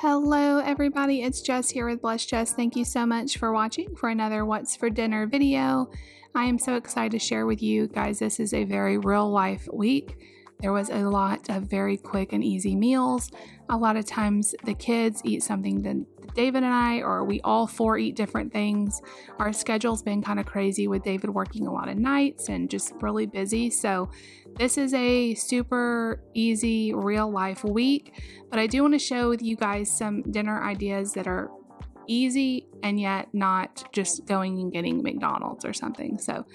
Hello everybody, it's Jess here with Bless Jess. Thank you so much for watching for another What's for Dinner video. I am so excited to share with you guys, this is a very real life week. There was a lot of very quick and easy meals. A lot of times the kids eat something that David and I, or we all four eat different things. Our schedule's been kind of crazy with David working a lot of nights and just really busy. So this is a super easy real life week, but I do want to show with you guys some dinner ideas that are easy and yet not just going and getting McDonald's or something. So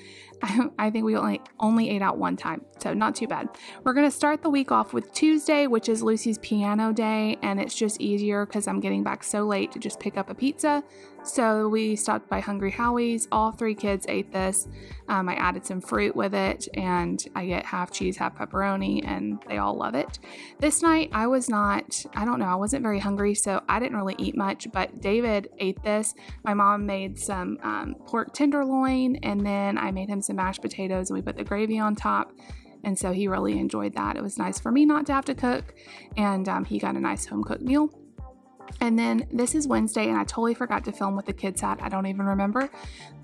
I think we only ate out one time, so not too bad. We're going to start the week off with Tuesday, which is Lucy's piano day, and it's just easier because I'm getting back so late to just pick up a pizza. So we stopped by Hungry Howie's. All three kids ate this. I added some fruit with it, and I get half cheese, half pepperoni, and they all love it. This night, I wasn't very hungry, so I didn't really eat much, but David ate this. My mom made some pork tenderloin, and then I made him some mashed potatoes, and we put the gravy on top. And so he really enjoyed that. It was nice for me not to have to cook, and he got a nice home-cooked meal. And then this is Wednesday, and I totally forgot to film what the kids had. I don't even remember,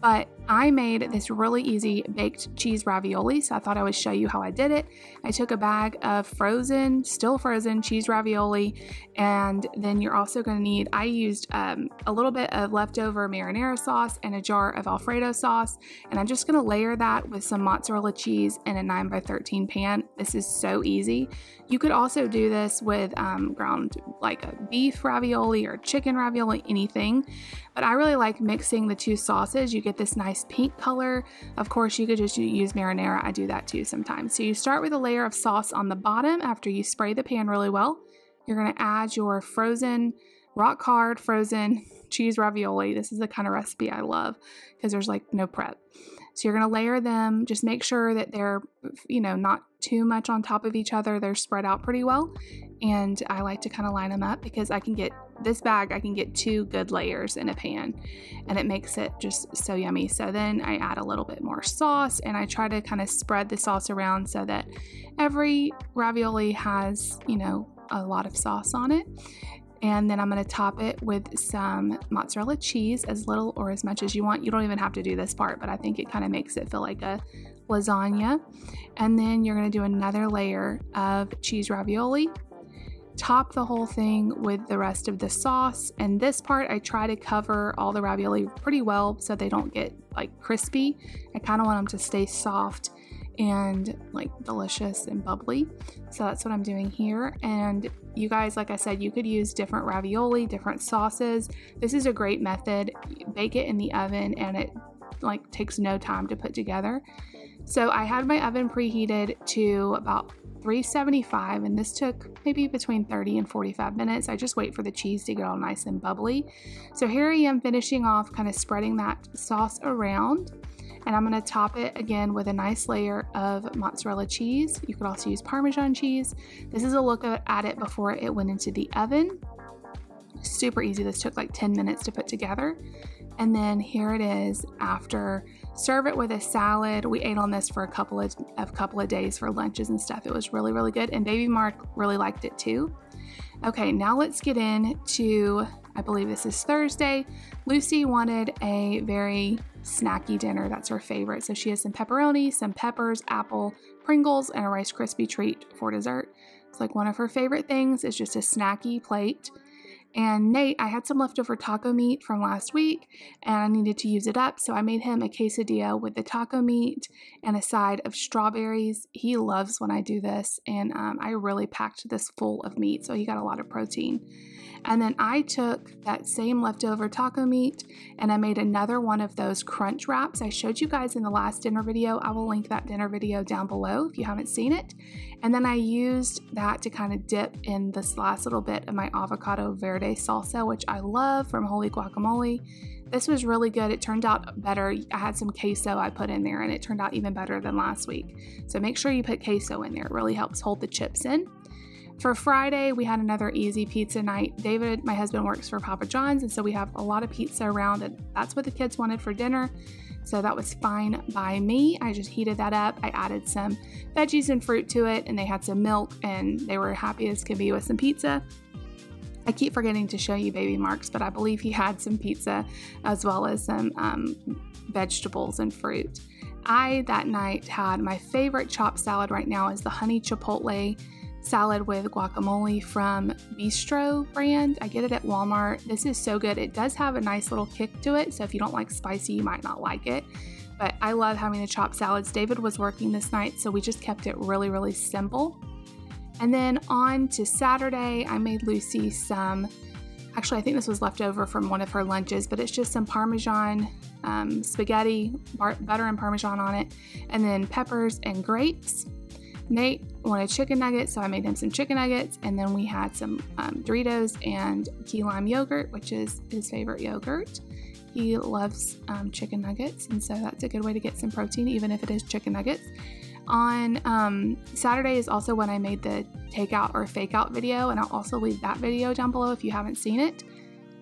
but I made this really easy baked cheese ravioli, so I thought I would show you how I did it. I took a bag of still frozen cheese ravioli, and then you're also going to need, I used a little bit of leftover marinara sauce and a jar of Alfredo sauce, and I'm just going to layer that with some mozzarella cheese in a 9x13 pan. This is so easy. You could also do this with ground like a beef ravioli or chicken ravioli, anything. But I really like mixing the two sauces. You get this nice pink color. Of course, you could just use marinara. I do that too sometimes. So you start with a layer of sauce on the bottom after you spray the pan really well. You're going to add your rock hard frozen cheese ravioli. This is the kind of recipe I love because there's like no prep. So you're going to layer them. Just make sure that they're, not too much on top of each other. They're spread out pretty well. And I like to kind of line them up because I can get two good layers in a pan, and it makes it just so yummy. So then I add a little bit more sauce, and I try to kind of spread the sauce around so that every ravioli has, a lot of sauce on it. And then I'm going to top it with some mozzarella cheese, as little or as much as you want. You don't even have to do this part, but I think it kind of makes it feel like a lasagna. And then you're going to do another layer of cheese ravioli. Top the whole thing with the rest of the sauce. And this part, I try to cover all the ravioli pretty well so they don't get like crispy. I kind of want them to stay soft and like delicious and bubbly. So that's what I'm doing here. And you guys, like I said, you could use different ravioli, different sauces. This is a great method. Bake it in the oven, and it takes no time to put together. So I had my oven preheated to about 375, and this took maybe between 30 and 45 minutes. I just wait for the cheese to get all nice and bubbly. So here I am finishing off, kind of spreading that sauce around. And I'm going to top it again with a nice layer of mozzarella cheese. You could also use Parmesan cheese. This is a look at it before it went into the oven. Super easy. This took like 10 minutes to put together. And then here it is after. Serve it with a salad. We ate on this for a couple of days for lunches and stuff. It was really, really good. And baby Mark really liked it too. Okay, now let's get into, I believe this is Thursday. Lucy wanted a very snacky dinner. That's her favorite. So she has some pepperoni, some peppers, apple, Pringles, and a Rice Krispie treat for dessert. It's like one of her favorite things. It's just a snacky plate. And Nate, I had some leftover taco meat from last week, and I needed to use it up. So I made him a quesadilla with the taco meat and a side of strawberries. He loves when I do this, and I really packed this full of meat, so he got a lot of protein. And then I took that same leftover taco meat, and I made another one of those crunch wraps I showed you guys in the last dinner video. I will link that dinner video down below if you haven't seen it. And then I used that to kind of dip in this last little bit of my avocado verde salsa, which I love, from Holy Guacamole. This was really good. It turned out better. I had some queso I put in there, and it turned out even better than last week. So make sure you put queso in there. It really helps hold the chips in. For Friday, we had another easy pizza night. David, my husband, works for Papa John's, and so we have a lot of pizza around, and that's what the kids wanted for dinner. So that was fine by me. I just heated that up. I added some veggies and fruit to it, and they had some milk, and they were happy as could be with some pizza. I keep forgetting to show you baby Mark's, but I believe he had some pizza as well as some vegetables and fruit. I, that night, had my favorite chopped salad right now is the honey chipotle salad with guacamole from Bistro brand. I get it at Walmart. This is so good. It does have a nice little kick to it, so if you don't like spicy, you might not like it. But I love having the chopped salads. David was working this night, so we just kept it really, really simple. And then on to Saturday, I made Lucy some, actually I think this was left over from one of her lunches, but it's just some Parmesan spaghetti, butter and Parmesan on it, and then peppers and grapes. Nate wanted chicken nuggets, so I made him some chicken nuggets, and then we had some Doritos and key lime yogurt, which is his favorite yogurt. He loves chicken nuggets, and so that's a good way to get some protein, even if it is chicken nuggets. On Saturday is also when I made the takeout or fake out video, and I'll also leave that video down below if you haven't seen it.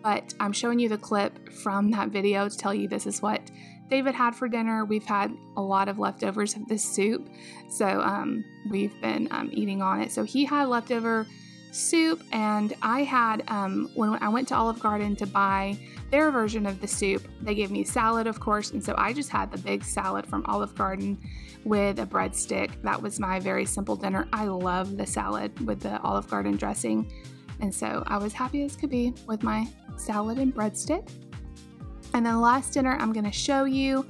But I'm showing you the clip from that video to tell you this is what David had for dinner. We've had a lot of leftovers of this soup, so we've been eating on it. So he had leftover soup, and I had, when I went to Olive Garden to buy their version of the soup, they gave me salad, of course, and so I just had the big salad from Olive Garden with a breadstick. That was my very simple dinner. I love the salad with the Olive Garden dressing, and so I was happy as could be with my salad and breadstick. And then the last dinner I'm going to show you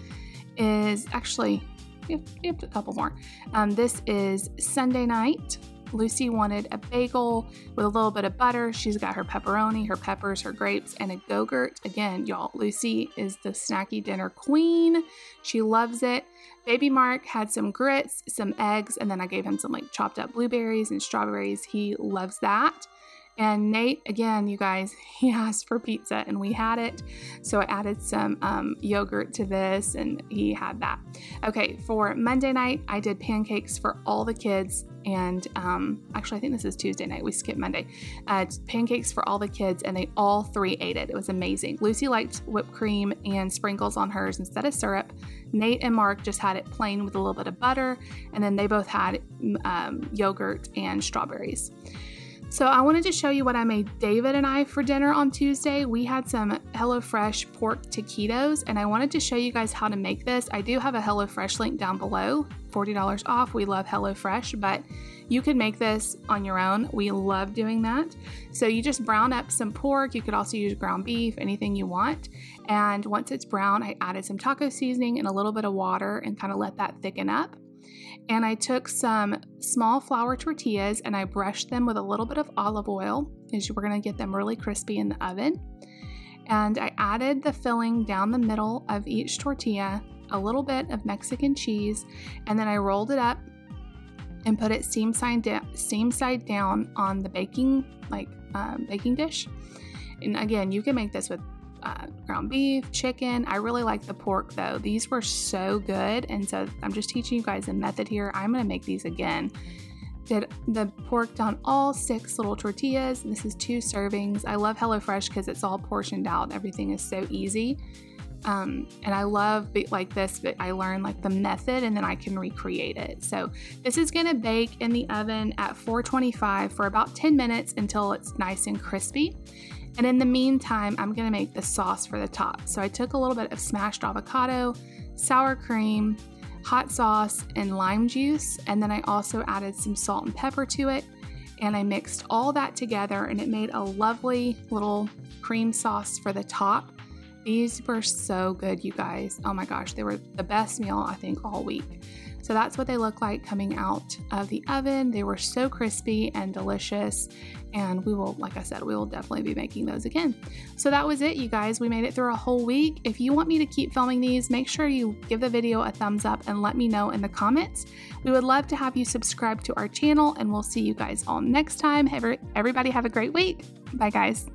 is actually, we have a couple more. This is Sunday night. Lucy wanted a bagel with a little bit of butter. She's got her pepperoni, her peppers, her grapes, and a Go-Gurt. Again, y'all, Lucy is the snacky dinner queen. She loves it. Baby Mark had some grits, some eggs, and then I gave him some like chopped up blueberries and strawberries. He loves that. And Nate, again, you guys, he asked for pizza and we had it. So I added some yogurt to this and he had that. Okay, for Monday night, I did pancakes for all the kids. And actually, I think this is Tuesday night. We skipped Monday. Pancakes for all the kids, and they all three ate it. It was amazing. Lucy liked whipped cream and sprinkles on hers instead of syrup. Nate and Mark just had it plain with a little bit of butter. And then they both had yogurt and strawberries. So I wanted to show you what I made David and I for dinner on Tuesday. We had some HelloFresh pork taquitos, and I wanted to show you guys how to make this. I do have a HelloFresh link down below, $40 off. We love HelloFresh, but you can make this on your own. We love doing that. So you just brown up some pork. You could also use ground beef, anything you want. And once it's brown, I added some taco seasoning and a little bit of water and kind of let that thicken up. And I took some small flour tortillas and I brushed them with a little bit of olive oil because we're going to get them really crispy in the oven. And I added the filling down the middle of each tortilla, a little bit of Mexican cheese, and then I rolled it up and put it seam side down on the baking dish. And again, you can make this with ground beef, chicken. I really like the pork though. These were so good, and so I'm just teaching you guys a method here. I'm going to make these again. Did the pork down all 6 little tortillas. This is 2 servings. I love HelloFresh because it's all portioned out. Everything is so easy. And I love like this, but I learned like the method and then I can recreate it. So this is going to bake in the oven at 425 for about 10 minutes until it's nice and crispy. And in the meantime, I'm going to make the sauce for the top. So I took a little bit of smashed avocado, sour cream, hot sauce, and lime juice. And then I also added some salt and pepper to it. And I mixed all that together and it made a lovely little cream sauce for the top. These were so good, you guys. Oh my gosh, they were the best meal, I think, all week. So that's what they look like coming out of the oven. They were so crispy and delicious. And we will, like I said, we will definitely be making those again. So that was it, you guys. We made it through a whole week. If you want me to keep filming these, make sure you give the video a thumbs up and let me know in the comments. We would love to have you subscribe to our channel, and we'll see you guys all next time. Everybody have a great week. Bye, guys.